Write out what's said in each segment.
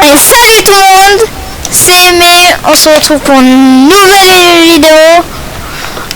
Et salut tout le monde, c'est Aimé, on se retrouve pour une nouvelle vidéo.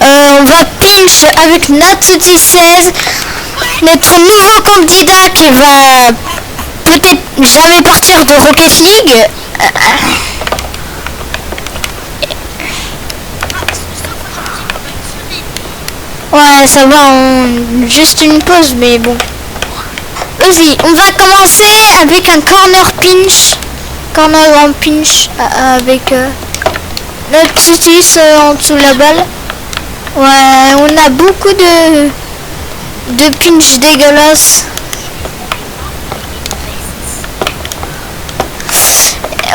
On va pinch avec Natsuti16, notre nouveau candidat qui va peut-être jamais partir de Rocket League. Ouais, ça va, juste une pause, mais bon. Vas-y, on va commencer avec un corner pinch. Corner grand pinch avec notre Titus en dessous de la balle. Ouais, on a beaucoup de pinch dégueulasses.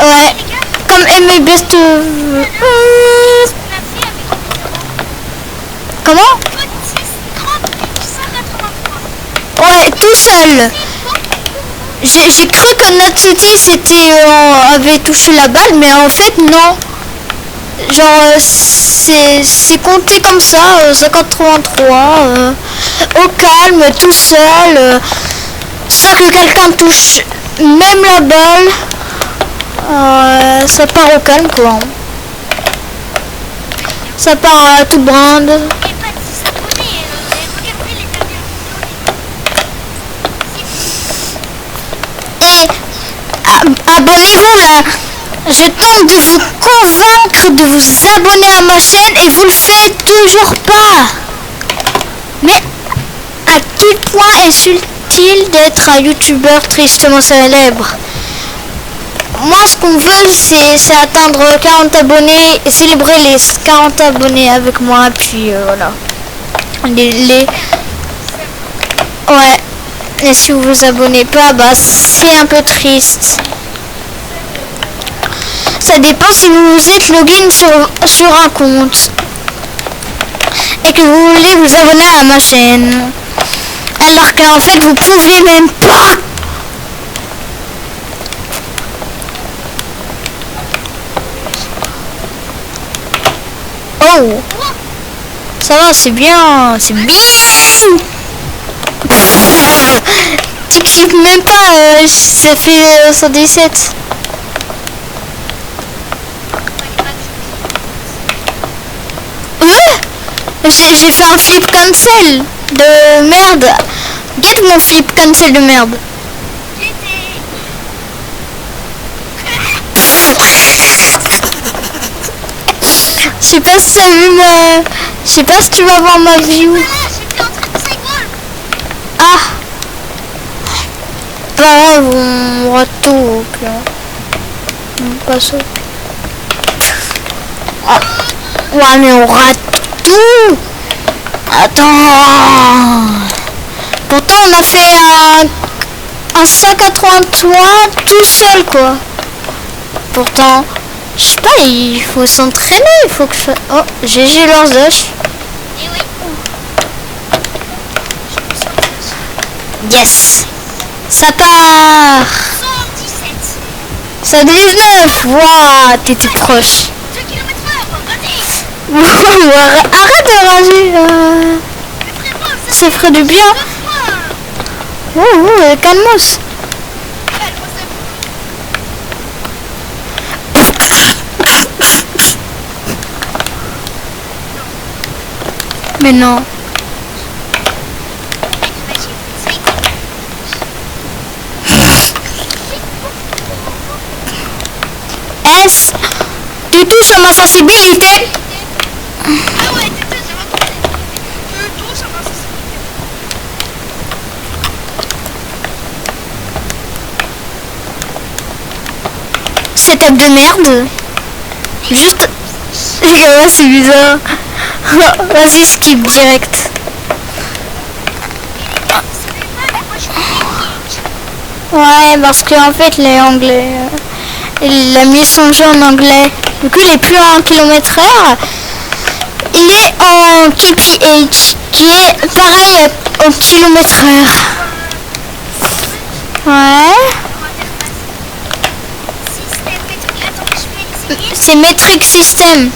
Ouais, comme Aimé Best. Comment? Ouais, tout seul. J'ai cru que Natsuti avait touché la balle, mais en fait non. Genre c'est compté comme ça, 53 au calme, tout seul, sans que quelqu'un touche même la balle. Ça part au calme quoi. Ça part à tout brinde. Et abonnez-vous là. Je tente de vous convaincre de vous abonner à ma chaîne et vous le faites toujours pas. Mais à quel point est-il d'être un youtubeur tristement célèbre? Moi ce qu'on veut c'est atteindre 40 abonnés et célébrer les 40 abonnés avec moi, puis voilà. Ouais. Et si vous vous abonnez pas, bah c'est un peu triste. Ça dépend si vous êtes login sur un compte et que vous voulez vous abonner à ma chaîne, alors qu'en fait vous pouvez même pas. Oh, ça va, c'est bien, c'est bien. T'excites même pas, ça fait 117. J'ai fait un flip cancel de merde. Get mon flip cancel de merde. Je sais pas si ça vu ma... Je sais pas si tu vas voir ma view. Ah. Pas grave, on rate tout. On passe au... Ah. Ouais mais on rate tout. Attends. Pourtant on a fait un 183 tout seul quoi. Pourtant, je sais pas, il faut s'entraîner, il faut que je... Oh, GG Lordoche. Yes. Ça part. 119. Waouh, t'étais proche. Arrête de rager. Ça ferait du bien. Oh, calmos. Mais non. S. Tu touches à ma sensibilité. Setup de merde. Juste... Ouais, c'est bizarre. Vas-y, skip direct. Ouais, parce qu'en fait, les anglais... il a mis son jeu en anglais. Du coup, il est plus en km/h. Il est en KPH, qui est pareil au km/h. Ouais. C'est Metric System.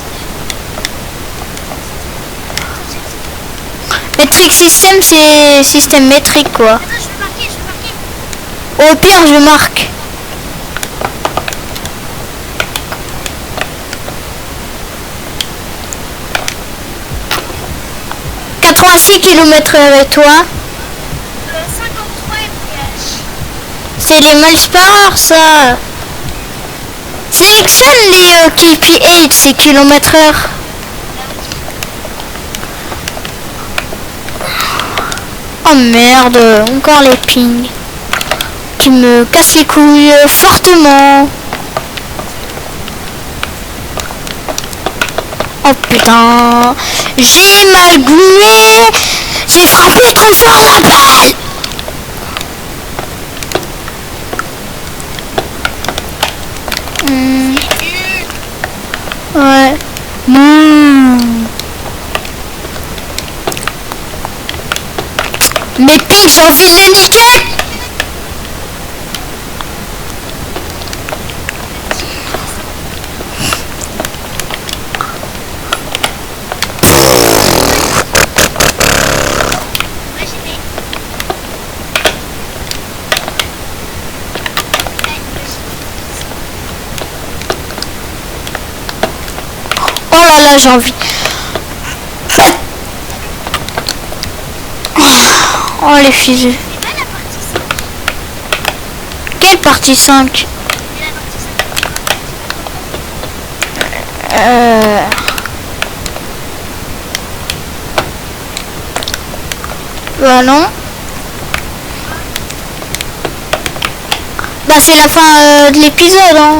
Metric System, c'est système métrique quoi. Au pire, je marque. à 6 km/h et toi? 53 mph. C'est les miles par heure ça. Sélectionne les KPH, c'est km/h. Oh merde, encore les pings qui me cassent les couilles fortement. Oh putain, j'ai mal glué, j'ai frappé trop fort la balle. Ouais. Mais ping, j'ai envie de les niquer. Oh là là, j'ai envie. Oh les fusées. Quelle partie 5? Bah non. Bah c'est la fin de l'épisode, hein.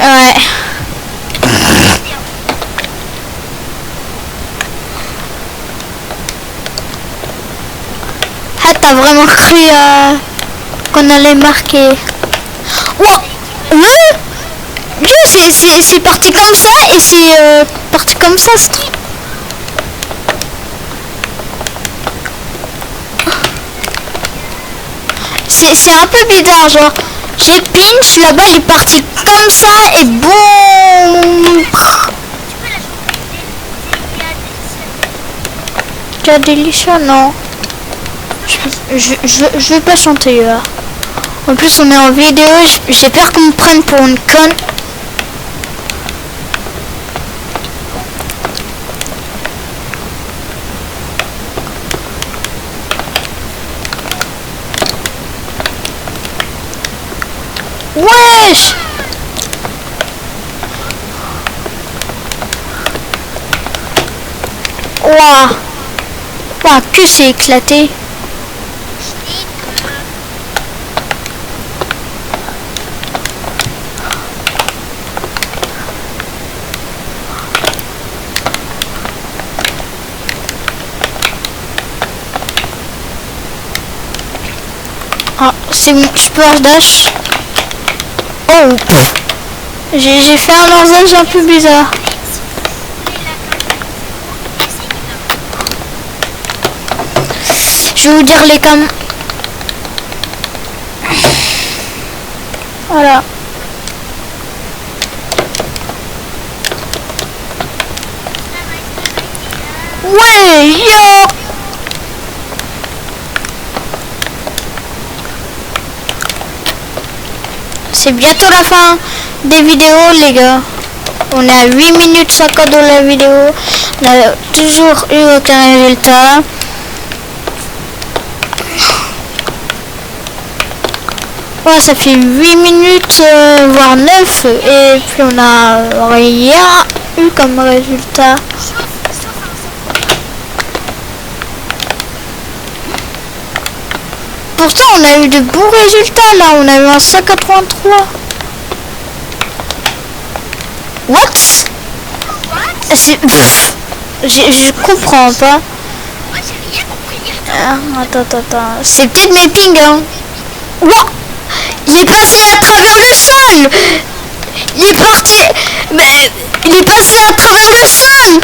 Ouais. Ah, t'as vraiment cru qu'on allait marquer. Wow. C'est parti comme ça et c'est parti comme ça. C'est un peu bizarre, genre j'ai pinch, la balle est partie comme ça et boum. Tu as délicieux, non. Je vais pas chanter là. En plus on est en vidéo, j'ai peur qu'on me prenne pour une conne. Wesh! Ouah! Ouah, que c'est éclaté! Ah, c'est bon, je peux hors dash. Oh, j'ai fait un hors-dash un peu bizarre. Je vais vous dire les cams. Voilà. Ouais, yo! C'est bientôt la fin des vidéos les gars. On est à 8 minutes 50 dans la vidéo. On n'a toujours eu aucun résultat. Ouais, ça fait 8 minutes voire 9 et puis on n'a rien eu comme résultat. Pourtant on a eu de bons résultats là, on a eu un 183. What? Je comprends pas. Ah, attends. C'est peut-être mes pings hein. Wow. Il est passé à travers le sol. Il est parti. Mais il est passé à travers le sol.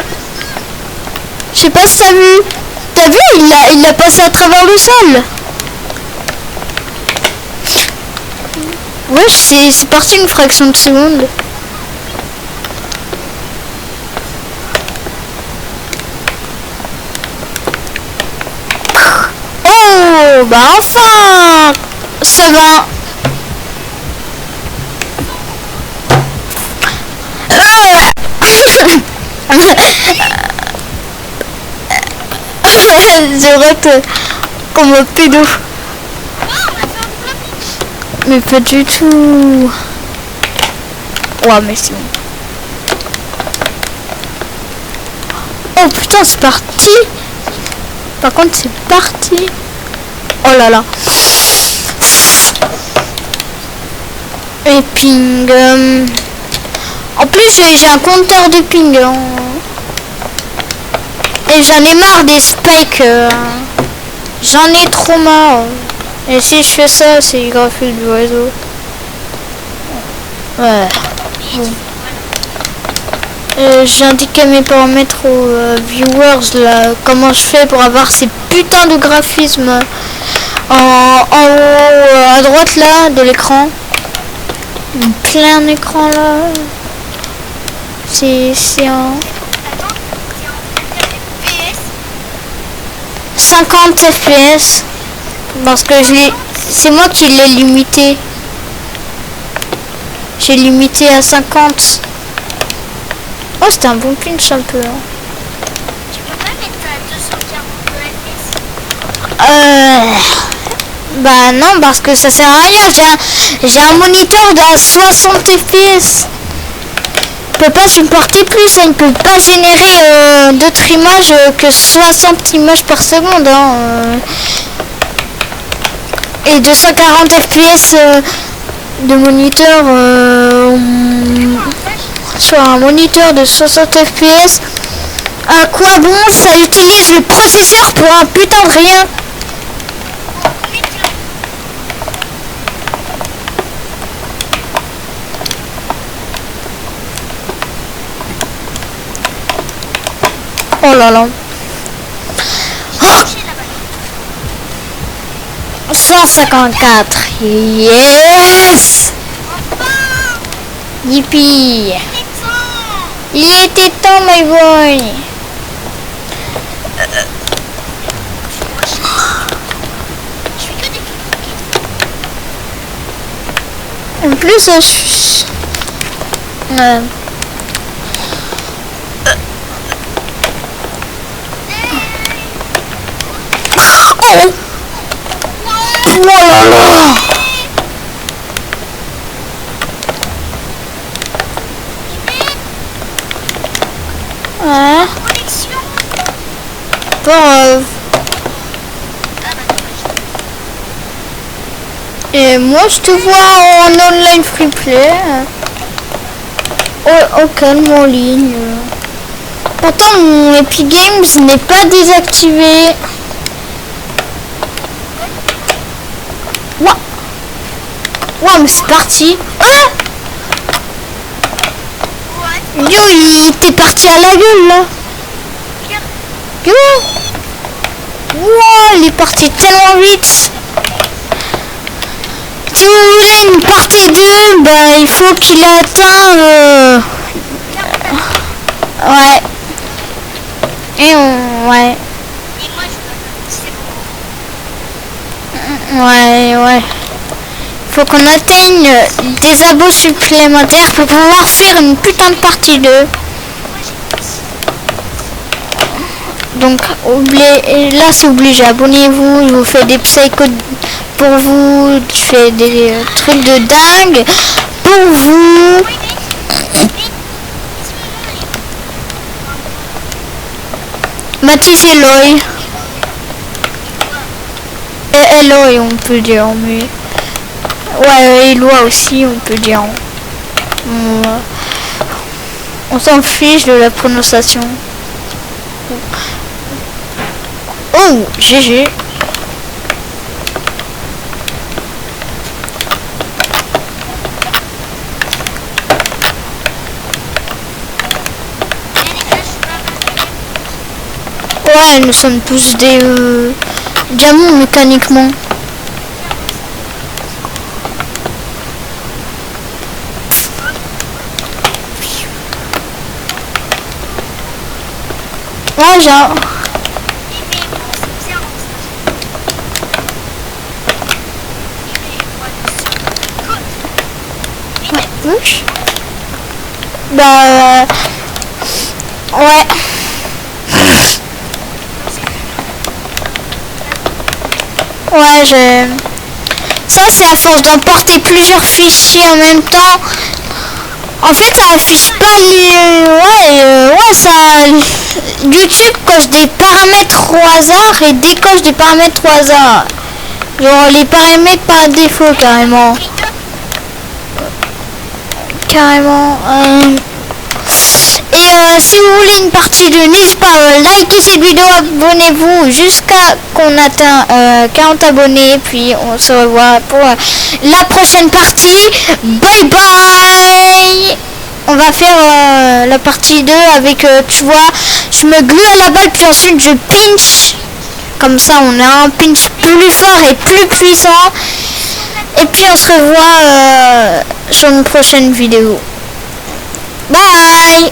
Je sais pas si t'as vu. T'as vu, il a passé à travers le sol. Ouais, c'est parti une fraction de seconde. Oh, bah enfin ça va. Je rate comme un pédo. Mais pas du tout. Ouais, mais c'est bon. Oh putain, c'est parti. Par contre, c'est parti. Oh là là. Et ping. En plus, j'ai un compteur de ping. Hein. Et j'en ai marre des spikes. J'en ai trop marre. Et si je fais ça, c'est graphique du réseau. Ouais. Bon. J'indique à mes paramètres aux viewers là comment je fais pour avoir ces putains de graphismes en haut à droite là de l'écran. Plein écran là. C'est un 50 fps parce que c'est moi qui l'ai limité. J'ai limité à 50. Oh, c'était un bon pinch un peu. Hein. Tu peux pas mettre à 242 fps? Bah non, parce que ça sert à rien. J'ai un moniteur de 60 fps. Il peut pas supporter plus. Ça ne peut pas générer d'autres images que 60 images par seconde. Hein. Et 240 fps de moniteur sur un moniteur de 60 fps. À quoi bon ça utilise le processeur pour un putain de rien? Oh là là. Oh 154. Yes. Yippee. Il était temps, my boy. En plus, oh. Oh là là. Ouais. Bon, et moi je te vois en online free play. Au calme en ligne. Pourtant mon Epic Games n'est pas désactivé. Waouh. Waouh, mais c'est parti. Ah. Yo, il était parti à la gueule là. Yo. Wow, il est parti tellement vite. Si vous voulez une partie 2, bah, il faut qu'il atteint... Ouais. Et ouais. Ouais. Faut qu'on atteigne des abos supplémentaires pour pouvoir faire une putain de partie 2. Donc, là c'est obligé, abonnez-vous, je vous fais des psychos pour vous, je fais des trucs de dingue pour vous. Mathis et Eloy. Et Eloy on peut dire, mais... Ouais, Eloi aussi on peut dire. On s'en fiche de la prononciation. Oh, GG. Ouais, nous sommes tous des diamants mécaniquement. Ouais, genre... Gauche. Bah ouais. Ouais, ça c'est à force d'emporter plusieurs fichiers en même temps. En fait, ça affiche pas les... Ouais, ça... YouTube coche des paramètres au hasard et décoche des paramètres au hasard. Genre les paramètres par défaut, carrément. Carrément. Et si vous voulez une partie 2, n'hésitez pas à liker cette vidéo, abonnez-vous jusqu'à qu'on atteint 40 abonnés. Puis on se revoit pour la prochaine partie. Bye bye. On va faire la partie 2 avec, tu vois, je me glue à la balle puis ensuite je pinch. Comme ça on a un pinch plus fort et plus puissant. Et puis on se revoit sur une prochaine vidéo. Bye.